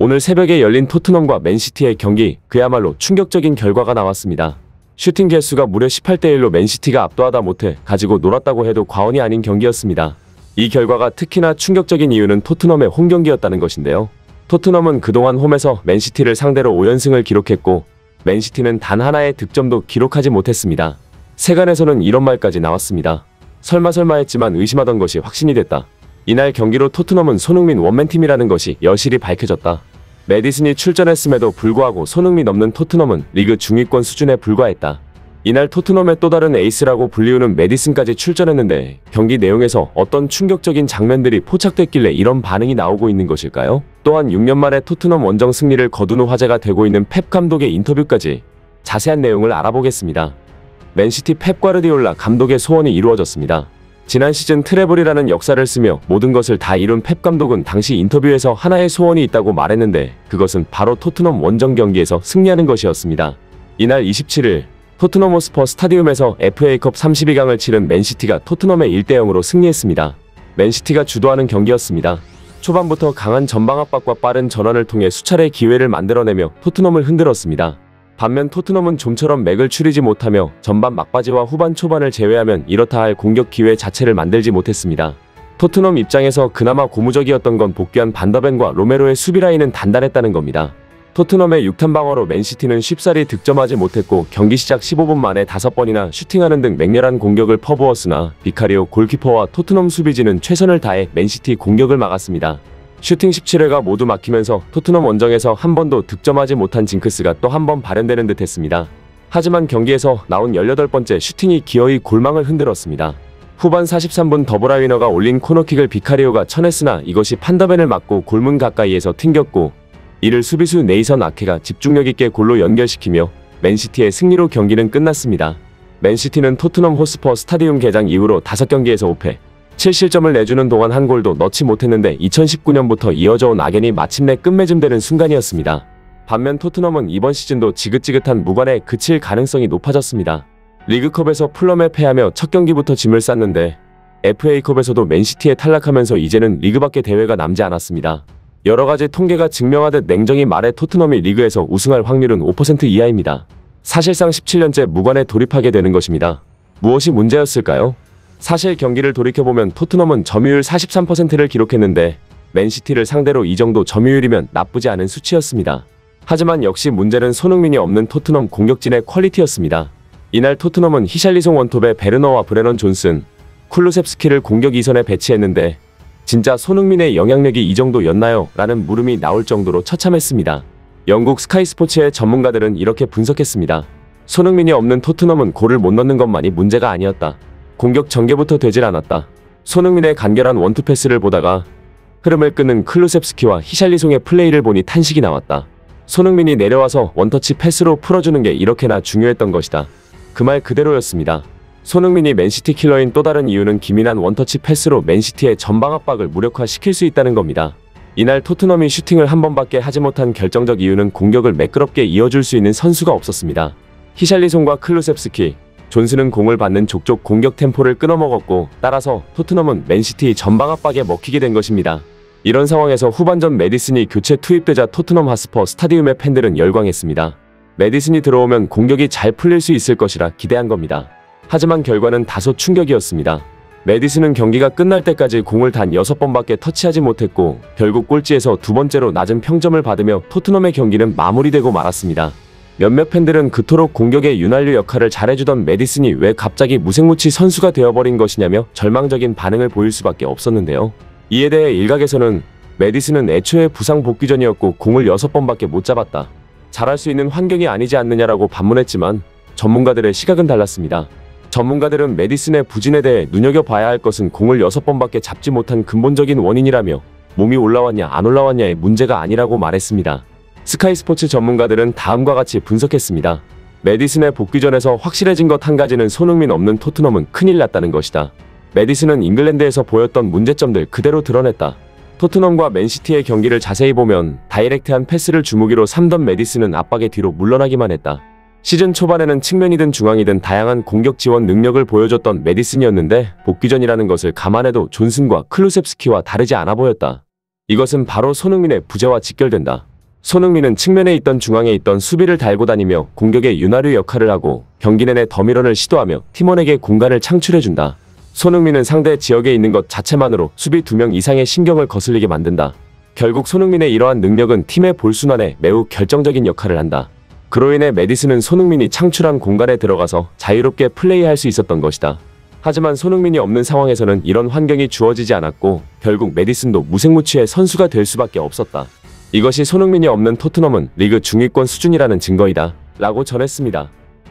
오늘 새벽에 열린 토트넘과 맨시티의 경기, 그야말로 충격적인 결과가 나왔습니다. 슈팅 개수가 무려 18대1로 맨시티가 압도하다 못해 가지고 놀았다고 해도 과언이 아닌 경기였습니다. 이 결과가 특히나 충격적인 이유는 토트넘의 홈경기였다는 것인데요. 토트넘은 그동안 홈에서 맨시티를 상대로 5연승을 기록했고 맨시티는 단 하나의 득점도 기록하지 못했습니다. 세간에서는 이런 말까지 나왔습니다. 설마 했지만 의심하던 것이 확신이 됐다. 이날 경기로 토트넘은 손흥민 원맨팀이라는 것이 여실히 밝혀졌다. 메디슨이 출전했음에도 불구하고 손흥민 없는 토트넘은 리그 중위권 수준에 불과했다. 이날 토트넘의 또 다른 에이스라고 불리우는 메디슨까지 출전했는데 경기 내용에서 어떤 충격적인 장면들이 포착됐길래 이런 반응이 나오고 있는 것일까요? 또한 6년 만에 토트넘 원정 승리를 거둔 후 화제가 되고 있는 펩 감독의 인터뷰까지 자세한 내용을 알아보겠습니다. 맨시티 펩 과르디올라 감독의 소원이 이루어졌습니다. 지난 시즌 트래블이라는 역사를 쓰며 모든 것을 다 이룬 펩 감독은 당시 인터뷰에서 하나의 소원이 있다고 말했는데 그것은 바로 토트넘 원정 경기에서 승리하는 것이었습니다. 이날 27일 토트넘 호스퍼 스타디움에서 FA컵 32강을 치른 맨시티가 토트넘에 1대0으로 승리했습니다. 맨시티가 주도하는 경기였습니다. 초반부터 강한 전방 압박과 빠른 전환을 통해 수차례 기회를 만들어내며 토트넘을 흔들었습니다. 반면 토트넘은 좀처럼 맥을 추리지 못하며 전반 막바지와 후반 초반을 제외하면 이렇다 할 공격 기회 자체를 만들지 못했습니다. 토트넘 입장에서 그나마 고무적이었던 건 복귀한 반더벤과 로메로의 수비 라인은 단단했다는 겁니다. 토트넘의 6탄 방어로 맨시티는 쉽사리 득점하지 못했고 경기 시작 15분 만에 5번이나 슈팅하는 등 맹렬한 공격을 퍼부었으나 비카리오 골키퍼와 토트넘 수비진은 최선을 다해 맨시티 공격을 막았습니다. 슈팅 17회가 모두 막히면서 토트넘 원정에서 한 번도 득점하지 못한 징크스가 또 한 번 발현되는 듯 했습니다. 하지만 경기에서 나온 18번째 슈팅이 기어이 골망을 흔들었습니다. 후반 43분 더브라위너가 올린 코너킥을 비카리오가 쳐냈으나 이것이 판더벤을 맞고 골문 가까이에서 튕겼고 이를 수비수 네이선 아케가 집중력 있게 골로 연결시키며 맨시티의 승리로 경기는 끝났습니다. 맨시티는 토트넘 호스퍼 스타디움 개장 이후로 5경기에서 5패 7실점을 내주는 동안 한 골도 넣지 못했는데 2019년부터 이어져온 악연이 마침내 끝맺음되는 순간이었습니다. 반면 토트넘은 이번 시즌도 지긋지긋한 무관에 그칠 가능성이 높아졌습니다. 리그컵에서 풀럼에 패하며 첫 경기부터 짐을 쌌는데 FA컵에서도 맨시티에 탈락하면서 이제는 리그밖에 대회가 남지 않았습니다. 여러가지 통계가 증명하듯 냉정히 말해 토트넘이 리그에서 우승할 확률은 5% 이하입니다. 사실상 17년째 무관에 돌입하게 되는 것입니다. 무엇이 문제였을까요? 사실 경기를 돌이켜보면 토트넘은 점유율 43%를 기록했는데 맨시티를 상대로 이 정도 점유율이면 나쁘지 않은 수치였습니다. 하지만 역시 문제는 손흥민이 없는 토트넘 공격진의 퀄리티였습니다. 이날 토트넘은 히샬리송 원톱에 베르너와 브레넌 존슨, 쿨루셉스키를 공격 2선에 배치했는데 진짜 손흥민의 영향력이 이 정도였나요? 라는 물음이 나올 정도로 처참했습니다. 영국 스카이 스포츠의 전문가들은 이렇게 분석했습니다. 손흥민이 없는 토트넘은 골을 못 넣는 것만이 문제가 아니었다. 공격 전개부터 되질 않았다. 손흥민의 간결한 원투 패스를 보다가 흐름을 끊는 클루셉스키와 히샬리송의 플레이를 보니 탄식이 나왔다. 손흥민이 내려와서 원터치 패스로 풀어주는 게 이렇게나 중요했던 것이다. 그 말 그대로였습니다. 손흥민이 맨시티 킬러인 또 다른 이유는 기민한 원터치 패스로 맨시티의 전방 압박을 무력화시킬 수 있다는 겁니다. 이날 토트넘이 슈팅을 한 번밖에 하지 못한 결정적 이유는 공격을 매끄럽게 이어줄 수 있는 선수가 없었습니다. 히샬리송과 클루셉스키, 존슨은 공을 받는 족족 공격 템포를 끊어먹었고 따라서 토트넘은 맨시티 전방 압박에 먹히게 된 것입니다. 이런 상황에서 후반전 메디슨이 교체 투입되자 토트넘 하스퍼 스타디움의 팬들은 열광했습니다. 메디슨이 들어오면 공격이 잘 풀릴 수 있을 것이라 기대한 겁니다. 하지만 결과는 다소 충격이었습니다. 메디슨은 경기가 끝날 때까지 공을 단 6번밖에 터치하지 못했고 결국 꼴찌에서 두 번째로 낮은 평점을 받으며 토트넘의 경기는 마무리되고 말았습니다. 몇몇 팬들은 그토록 공격의 윤활유 역할을 잘해주던 메디슨이 왜 갑자기 무색무취 선수가 되어버린 것이냐며 절망적인 반응을 보일 수밖에 없었는데요. 이에 대해 일각에서는 메디슨은 애초에 부상 복귀 전이었고 공을 6번밖에 못 잡았다. 잘할 수 있는 환경이 아니지 않느냐라고 반문했지만 전문가들의 시각은 달랐습니다. 전문가들은 메디슨의 부진에 대해 눈여겨봐야 할 것은 공을 6번밖에 잡지 못한 근본적인 원인이라며 몸이 올라왔냐 안 올라왔냐의 문제가 아니라고 말했습니다. 스카이 스포츠 전문가들은 다음과 같이 분석했습니다. 메디슨의 복귀전에서 확실해진 것 한 가지는 손흥민 없는 토트넘은 큰일 났다는 것이다. 메디슨은 잉글랜드에서 보였던 문제점들 그대로 드러냈다. 토트넘과 맨시티의 경기를 자세히 보면 다이렉트한 패스를 주무기로 삼던 메디슨은 압박의 뒤로 물러나기만 했다. 시즌 초반에는 측면이든 중앙이든 다양한 공격 지원 능력을 보여줬던 메디슨이었는데 복귀전이라는 것을 감안해도 존슨과 클루셉스키와 다르지 않아 보였다. 이것은 바로 손흥민의 부재와 직결된다. 손흥민은 측면에 있던 중앙에 있던 수비를 달고 다니며 공격의 윤활유 역할을 하고 경기 내내 더미런을 시도하며 팀원에게 공간을 창출해준다. 손흥민은 상대 지역에 있는 것 자체만으로 수비 2명 이상의 신경을 거슬리게 만든다. 결국 손흥민의 이러한 능력은 팀의 볼순환에 매우 결정적인 역할을 한다. 그로 인해 메디슨은 손흥민이 창출한 공간에 들어가서 자유롭게 플레이할 수 있었던 것이다. 하지만 손흥민이 없는 상황에서는 이런 환경이 주어지지 않았고 결국 메디슨도 무색무취의 선수가 될 수밖에 없었다. 이것이 손흥민이 없는 토트넘은 리그 중위권 수준이라는 증거이다 라고 전했습니다.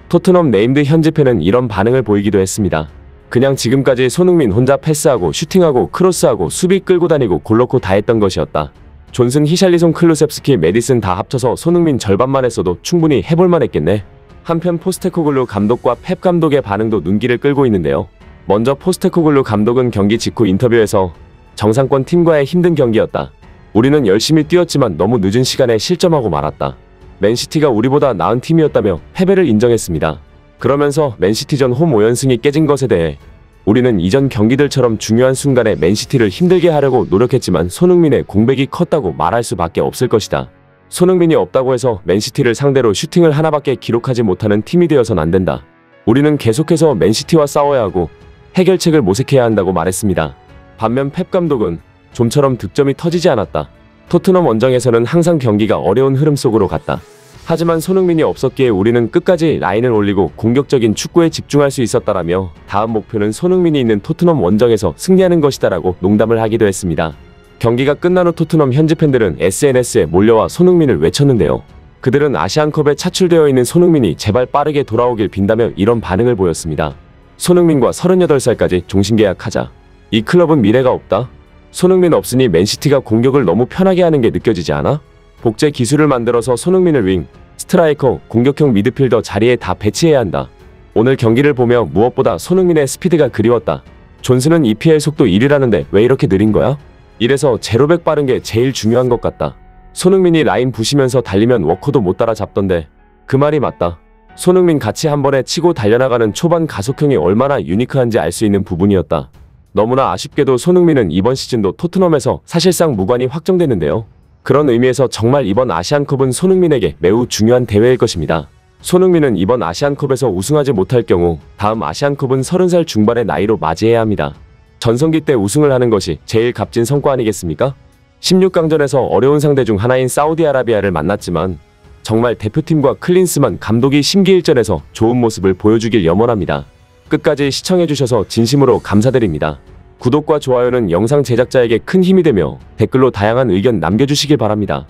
토트넘 네임드 현지 팬은 이런 반응을 보이기도 했습니다. 그냥 지금까지 손흥민 혼자 패스하고 슈팅하고 크로스하고 수비 끌고 다니고 골 넣고 다 했던 것이었다. 존슨, 히샬리송, 클루셉스키, 메디슨 다 합쳐서 손흥민 절반만 했어도 충분히 해볼만 했겠네. 한편 포스테코글루 감독과 펩 감독의 반응도 눈길을 끌고 있는데요. 먼저 포스테코글루 감독은 경기 직후 인터뷰에서 정상권 팀과의 힘든 경기였다. 우리는 열심히 뛰었지만 너무 늦은 시간에 실점하고 말았다. 맨시티가 우리보다 나은 팀이었다며 패배를 인정했습니다. 그러면서 맨시티전 홈 5연승이 깨진 것에 대해 우리는 이전 경기들처럼 중요한 순간에 맨시티를 힘들게 하려고 노력했지만 손흥민의 공백이 컸다고 말할 수밖에 없을 것이다. 손흥민이 없다고 해서 맨시티를 상대로 슈팅을 하나밖에 기록하지 못하는 팀이 되어선 안 된다. 우리는 계속해서 맨시티와 싸워야 하고 해결책을 모색해야 한다고 말했습니다. 반면 펩 감독은 좀처럼 득점이 터지지 않았다. 토트넘 원정에서는 항상 경기가 어려운 흐름 속으로 갔다. 하지만 손흥민이 없었기에 우리는 끝까지 라인을 올리고 공격적인 축구에 집중할 수 있었다라며 다음 목표는 손흥민이 있는 토트넘 원정에서 승리하는 것이다라고 농담을 하기도 했습니다. 경기가 끝난 후 토트넘 현지 팬들은 SNS에 몰려와 손흥민을 외쳤는데요. 그들은 아시안컵에 차출되어 있는 손흥민이 제발 빠르게 돌아오길 빈다며 이런 반응을 보였습니다. 손흥민과 38살까지 종신계약하자. 이 클럽은 미래가 없다. 손흥민 없으니 맨시티가 공격을 너무 편하게 하는 게 느껴지지 않아? 복제 기술을 만들어서 손흥민을 윙, 스트라이커, 공격형 미드필더 자리에 다 배치해야 한다. 오늘 경기를 보며 무엇보다 손흥민의 스피드가 그리웠다. 존슨은 EPL 속도 1위라는데 왜 이렇게 느린 거야? 이래서 제로백 빠른 게 제일 중요한 것 같다. 손흥민이 라인 부시면서 달리면 워커도 못 따라잡던데 그 말이 맞다. 손흥민 같이 한 번에 치고 달려나가는 초반 가속형이 얼마나 유니크한지 알 수 있는 부분이었다. 너무나 아쉽게도 손흥민은 이번 시즌도 토트넘에서 사실상 무관이 확정됐는데요. 그런 의미에서 정말 이번 아시안컵은 손흥민에게 매우 중요한 대회일 것입니다. 손흥민은 이번 아시안컵에서 우승하지 못할 경우 다음 아시안컵은 30살 중반의 나이로 맞이해야 합니다. 전성기 때 우승을 하는 것이 제일 값진 성과 아니겠습니까? 16강전에서 어려운 상대 중 하나인 사우디아라비아를 만났지만 정말 대표팀과 클린스만 감독이 심기일전에서 좋은 모습을 보여주길 염원합니다. 끝까지 시청해주셔서 진심으로 감사드립니다. 구독과 좋아요는 영상 제작자에게 큰 힘이 되며 댓글로 다양한 의견 남겨주시길 바랍니다.